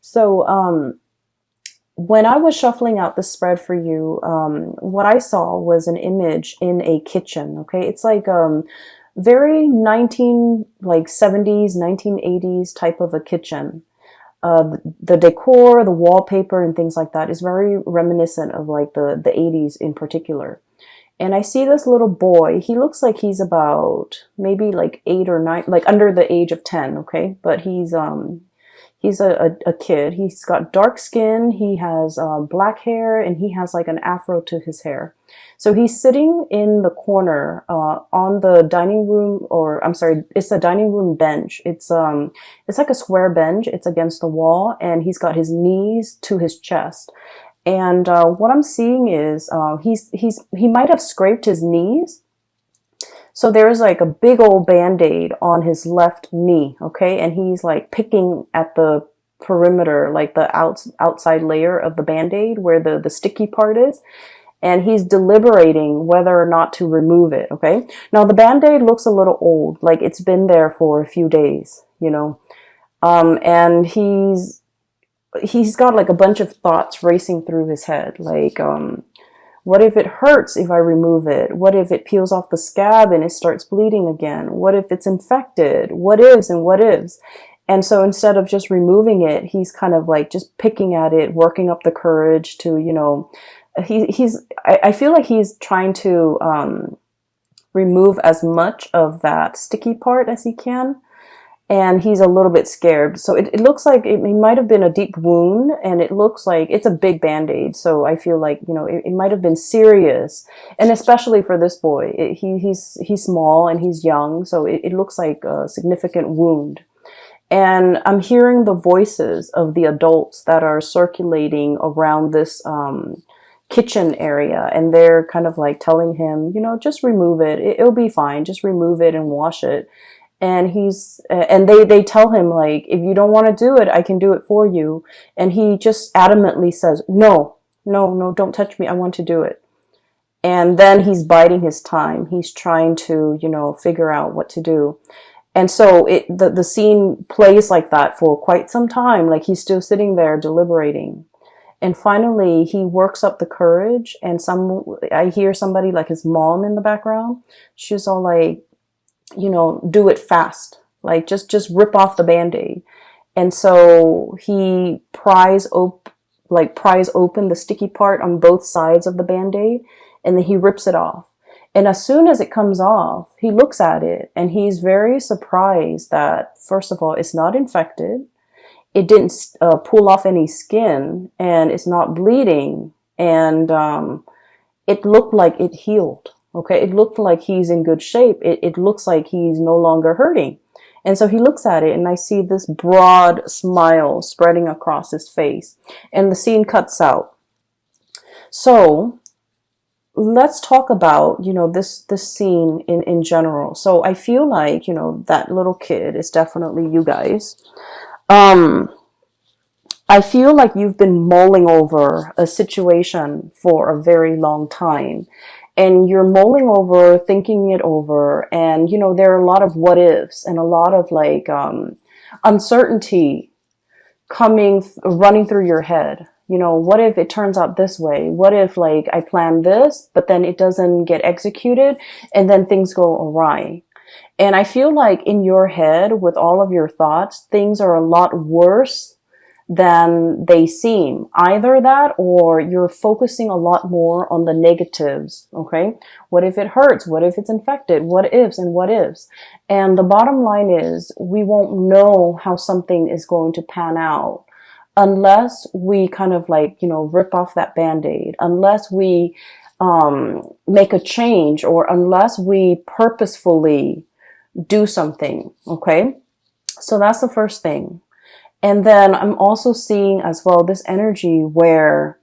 So, when I was shuffling out the spread for you, what I saw was an image in a kitchen. Okay, it's like very 70s, 1980s type of a kitchen. The decor, the wallpaper, and things like that is very reminiscent of like the 80s in particular. And I see this little boy. He looks like he's about maybe like 8 or 9, like under the age of 10. Okay, but he's a kid. He's got dark skin. He has black hair, and he has like an afro to his hair. So he's sitting in the corner on the dining room, or I'm sorry, it's a dining room bench. It's like a square bench. It's against the wall, and he's got his knees to his chest. And what I'm seeing is he might have scraped his knees. So there's like a big old band-aid on his left knee, okay? And he's like picking at the perimeter, like the outside layer of the band-aid where the sticky part is. And he's deliberating whether or not to remove it, okay? Now the band-aid looks a little old, like it's been there for a few days, you know? And he's got like a bunch of thoughts racing through his head, like, what if it hurts if I remove it? What if it peels off the scab and it starts bleeding again? What if it's infected? What ifs and what ifs? And so instead of just removing it, he's kind of like just picking at it, working up the courage to, you know, I feel like he's trying to remove as much of that sticky part as he can. And he's a little bit scared. So it looks like it might have been a deep wound, and it looks like it's a big band-aid. So I feel like, you know, it might have been serious. And especially for this boy, he's small and he's young. So it looks like a significant wound. And I'm hearing the voices of the adults that are circulating around this kitchen area. And they're kind of like telling him, you know, just remove it. It'll be fine. Just remove it and wash it. And they tell him, like, if you don't want to do it, I can do it for you. And he just adamantly says, no, don't touch me. I want to do it. And then he's biding his time. He's trying to, you know, figure out what to do. And so the scene plays like that for quite some time. Like he's still sitting there deliberating. And finally he works up the courage, and I hear somebody, like his mom in the background. She's all like, you know, do it fast. Like just rip off the band-aid. And so he pries open the sticky part on both sides of the band-aid, and then he rips it off. And as soon as it comes off, he looks at it and he's very surprised that, first of all, it's not infected. It didn't pull off any skin, and it's not bleeding. And it looked like it healed. Okay, it looked like he's in good shape. It looks like he's no longer hurting. And so he looks at it, and I see this broad smile spreading across his face. And the scene cuts out. So let's talk about, you know, this scene in general. So I feel like, you know, that little kid is definitely you guys. I feel like you've been mulling over a situation for a very long time. And you're mulling over, thinking it over, and, you know, there are a lot of what ifs and a lot of like uncertainty running through your head. You know, what if it turns out this way? What if, like, I plan this, but then it doesn't get executed, and then things go awry? And I feel like in your head, with all of your thoughts, things are a lot worse than they seem. Either that, or you're focusing a lot more on the negatives, okay? What if it hurts? What if it's infected? What ifs and what ifs? And the bottom line is, we won't know how something is going to pan out unless we kind of like, you know, rip off that band-aid, unless we make a change, or unless we purposefully do something, okay? So that's the first thing. And then I'm also seeing as well this energy where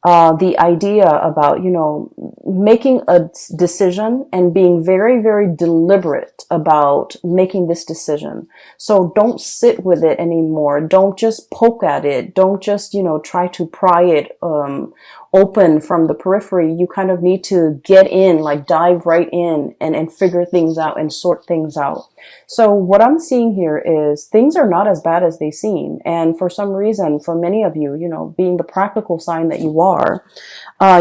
the idea about, you know, making a decision and being very, very deliberate about making this decision. So don't sit with it anymore. Don't just poke at it. Don't just, you know, try to pry it open from the periphery. You kind of need to get in, like dive right in and figure things out and sort things out. So what I'm seeing here is things are not as bad as they seem. And for some reason, for many of you, you know, being the practical sign that you are,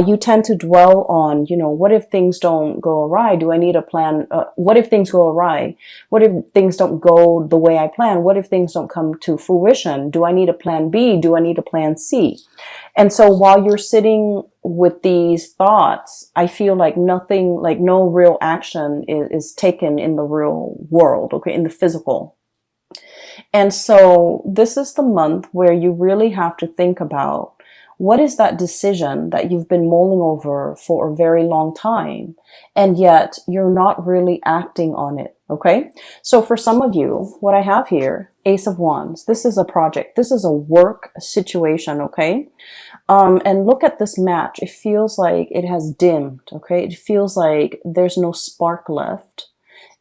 you tend to dwell on, you know, what if things don't go awry? Do I need a plan? What if things go awry? What if things don't go the way I plan? What if things don't come to fruition? Do I need a plan B? Do I need a plan C? And so while you're sitting with these thoughts, I feel like nothing, like no real action is taken in the real world, okay, in the physical. And so this is the month where you really have to think about what is that decision that you've been mulling over for a very long time, and yet you're not really acting on it, okay? So for some of you, what I have here, Ace of Wands, this is a project. This is a work situation, okay? And look at this match. It feels like it has dimmed, okay? It feels like there's no spark left.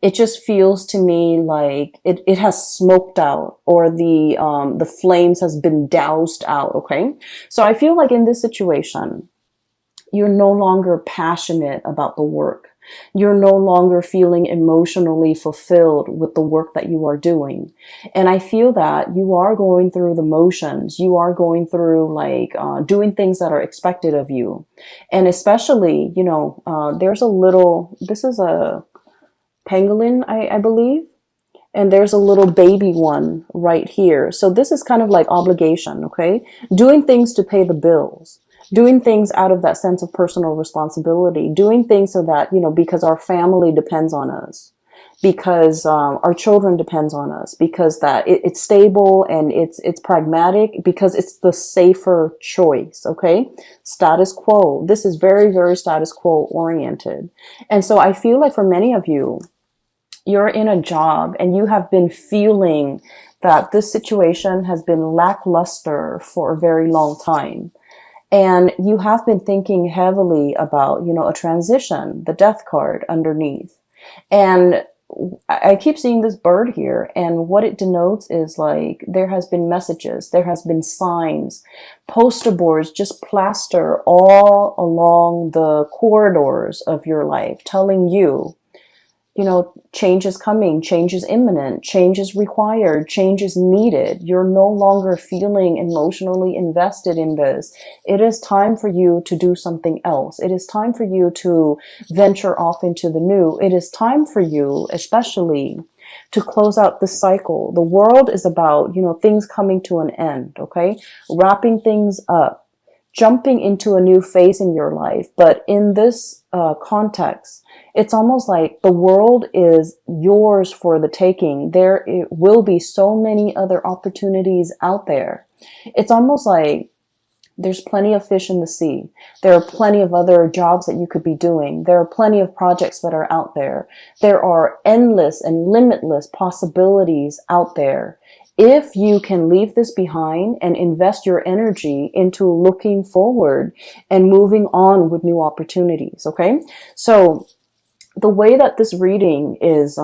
It just feels to me like it has smoked out, or the flames has been doused out, okay? So I feel like in this situation, you're no longer passionate about the work. You're no longer feeling emotionally fulfilled with the work that you are doing. And I feel that you are going through the motions. You are going through like doing things that are expected of you. And especially, you know, there's a little, this is a pangolin, I believe. And there's a little baby one right here. So this is kind of like obligation, okay? Doing things to pay the bills. Doing things out of that sense of personal responsibility. Doing things so that, you know, because our family depends on us. Because our children depends on us. Because that it's stable and it's pragmatic. Because it's the safer choice, okay? Status quo. This is very, very status quo oriented. And so I feel like for many of you, you're in a job and you have been feeling that this situation has been lackluster for a very long time. And you have been thinking heavily about, you know, a transition, the death card underneath. And I keep seeing this bird here, and what it denotes is like there has been messages, there has been signs, poster boards, just plaster all along the corridors of your life telling you, you know, change is coming, change is imminent, change is required, change is needed. You're no longer feeling emotionally invested in this. It is time for you to do something else. It is time for you to venture off into the new. It is time for you, especially, to close out this cycle. The world is about, you know, things coming to an end, okay? Wrapping things up, jumping into a new phase in your life. But in this context, it's almost like the world is yours for the taking. There will be so many other opportunities out there. It's almost like there's plenty of fish in the sea. There are plenty of other jobs that you could be doing. There are plenty of projects that are out there. There are endless and limitless possibilities out there. If you can leave this behind and invest your energy into looking forward and moving on with new opportunities, okay? So the way that this reading is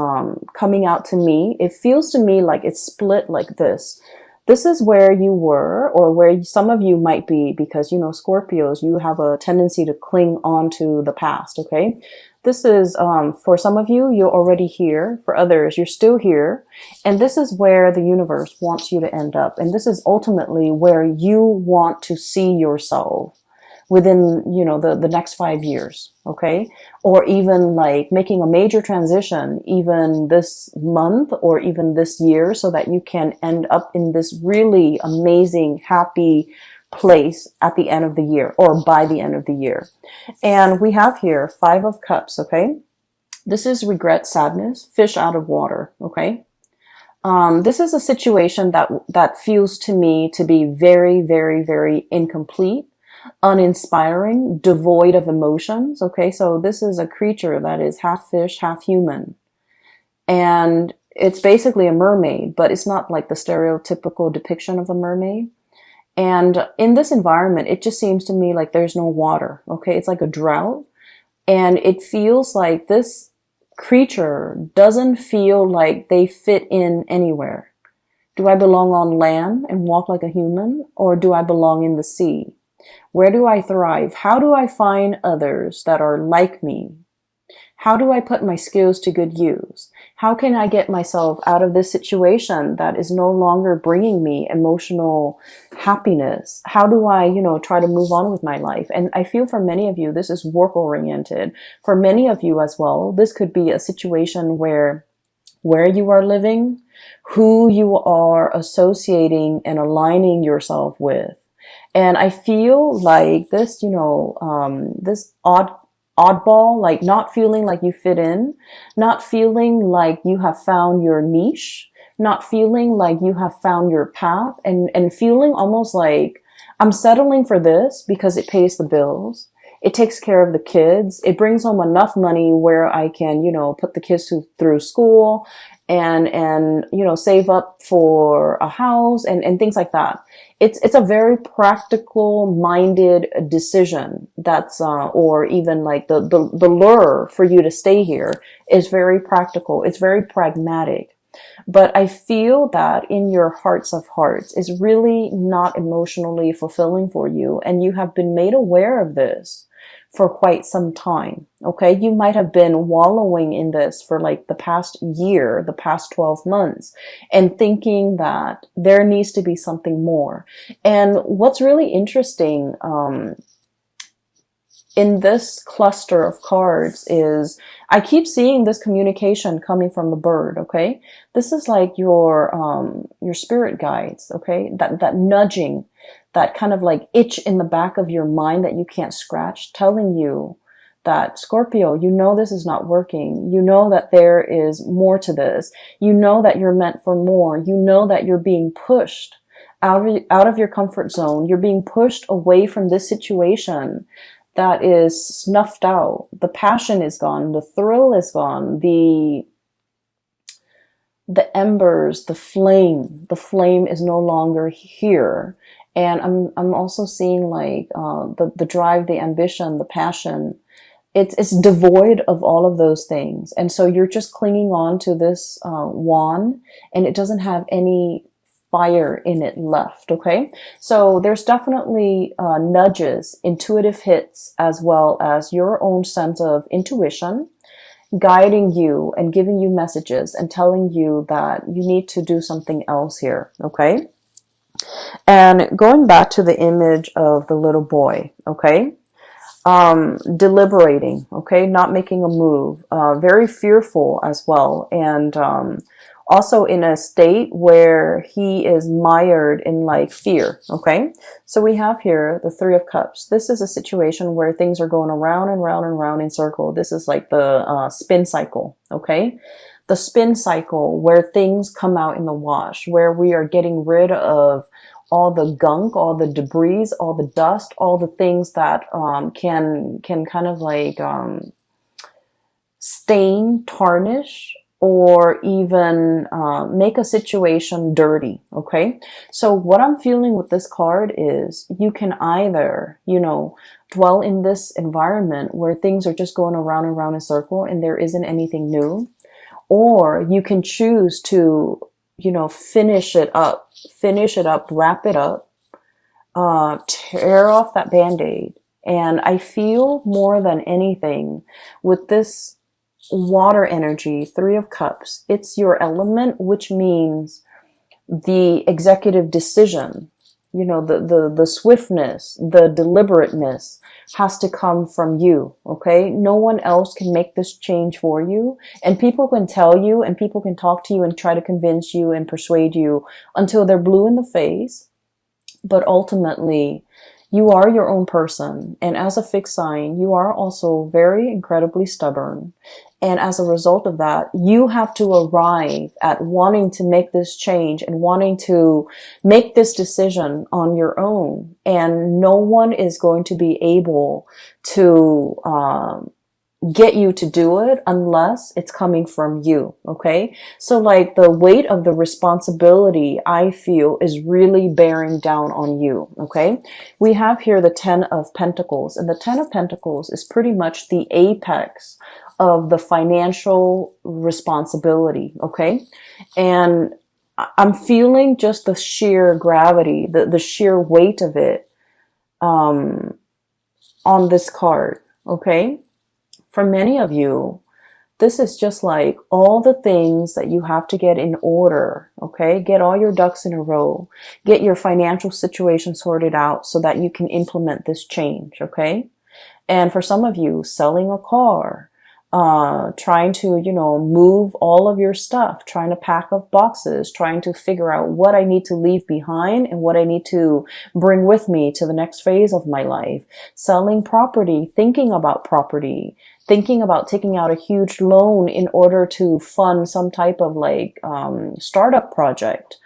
coming out to me, it feels to me like it's split like this. This is where you were, or where some of you might be, because, you know, Scorpios, you have a tendency to cling on to the past, okay? This is, for some of you, you're already here. For others, you're still here. And this is where the universe wants you to end up. And this is ultimately where you want to see yourself within, you know, the next 5 years, okay? Or even like making a major transition even this month or even this year, so that you can end up in this really amazing, happy place at the end of the year, or by the end of the year. And we have here 5 of Cups, okay? This is regret, sadness, fish out of water, okay? This is a situation that feels to me to be very, very, very incomplete, uninspiring, devoid of emotions, okay? So this is a creature that is half fish, half human. And it's basically a mermaid, but it's not like the stereotypical depiction of a mermaid. And in this environment, it just seems to me like there's no water, okay? It's like a drought. And it feels like this creature doesn't feel like they fit in anywhere. Do I belong on land and walk like a human? Or do I belong in the sea? Where do I thrive? How do I find others that are like me? How do I put my skills to good use? How can I get myself out of this situation that is no longer bringing me emotional happiness? How do I, try to move on with my life? And I feel for many of you, this is work oriented. For many of you as well, this could be a situation where you are living, who you are associating and aligning yourself with. And I feel like this, this oddball, like not feeling like you fit in, not feeling like you have found your niche, not feeling like you have found your path, and feeling almost like I'm settling for this because it pays the bills. It takes care of the kids. It brings home enough money where I can, put the kids through school and, save up for a house and things like that. It's a very practical minded decision that's, or even like the lure for you to stay here is very practical. It's very pragmatic. But I feel that in your hearts of hearts is really not emotionally fulfilling for you. And you have been made aware of this for quite some time. Okay. You might have been wallowing in this for like the past year, the past 12 months, and thinking that there needs to be something more. And what's really interesting, in this cluster of cards is I keep seeing this communication coming from the bird. Okay. This is like your spirit guides. Okay. That nudging, that kind of like itch in the back of your mind that you can't scratch, telling you that Scorpio, this is not working. You know that there is more to this. You know that you're meant for more. You know that you're being pushed out of your comfort zone. You're being pushed away from this situation that is snuffed out. The passion is gone. The thrill is gone. The embers, the flame is no longer here. And I'm also seeing like, the drive, the ambition, the passion. It's devoid of all of those things. And so you're just clinging on to this, wand, and it doesn't have any fire in it left. Okay. So there's definitely, nudges, intuitive hits, as well as your own sense of intuition guiding you and giving you messages and telling you that you need to do something else here. Okay. And going back to the image of the little boy, okay, deliberating, okay, not making a move, very fearful as well, and also in a state where he is mired in like fear, okay. So we have here the Three of Cups. This is a situation where things are going around and round and round in circle. This is like the spin cycle, okay. The spin cycle where things come out in the wash, where we are getting rid of all the gunk, all the debris, all the dust, all the things that can kind of like stain, tarnish, or even make a situation dirty. Okay. So what I'm feeling with this card is you can either, dwell in this environment where things are just going around and around in a circle and there isn't anything new, or you can choose to, finish it up, wrap it up, tear off that Band-Aid. And I feel more than anything with this water energy, Three of Cups, it's your element, which means the executive decision, the swiftness, the deliberateness has to come from you. Okay. No one else can make this change for you. And people can tell you and people can talk to you and try to convince you and persuade you until they're blue in the face. But ultimately, you are your own person. And as a fixed sign, you are also very incredibly stubborn. And as a result of that, you have to arrive at wanting to make this change and wanting to make this decision on your own. And no one is going to be able to get you to do it unless it's coming from you. Okay. So like the weight of the responsibility, I feel, is really bearing down on you. Okay. We have here the Ten of Pentacles, and the Ten of Pentacles is pretty much the apex of the financial responsibility. Okay. And I'm feeling just the sheer gravity, the sheer weight of it. on this card, okay? For many of you, this is just like all the things that you have to get in order, okay? Get all your ducks in a row. Get your financial situation sorted out so that you can implement this change, okay? And for some of you, selling a car, trying to, move all of your stuff, trying to pack up boxes, trying to figure out what I need to leave behind and what I need to bring with me to the next phase of my life. Selling property, thinking about property, thinking about taking out a huge loan in order to fund some type of startup project.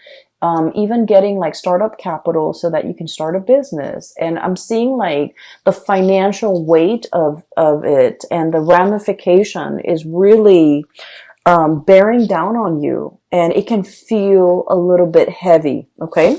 Even getting like startup capital so that you can start a business. And I'm seeing like the financial weight of it and the ramification is really bearing down on you, and it can feel a little bit heavy. Okay.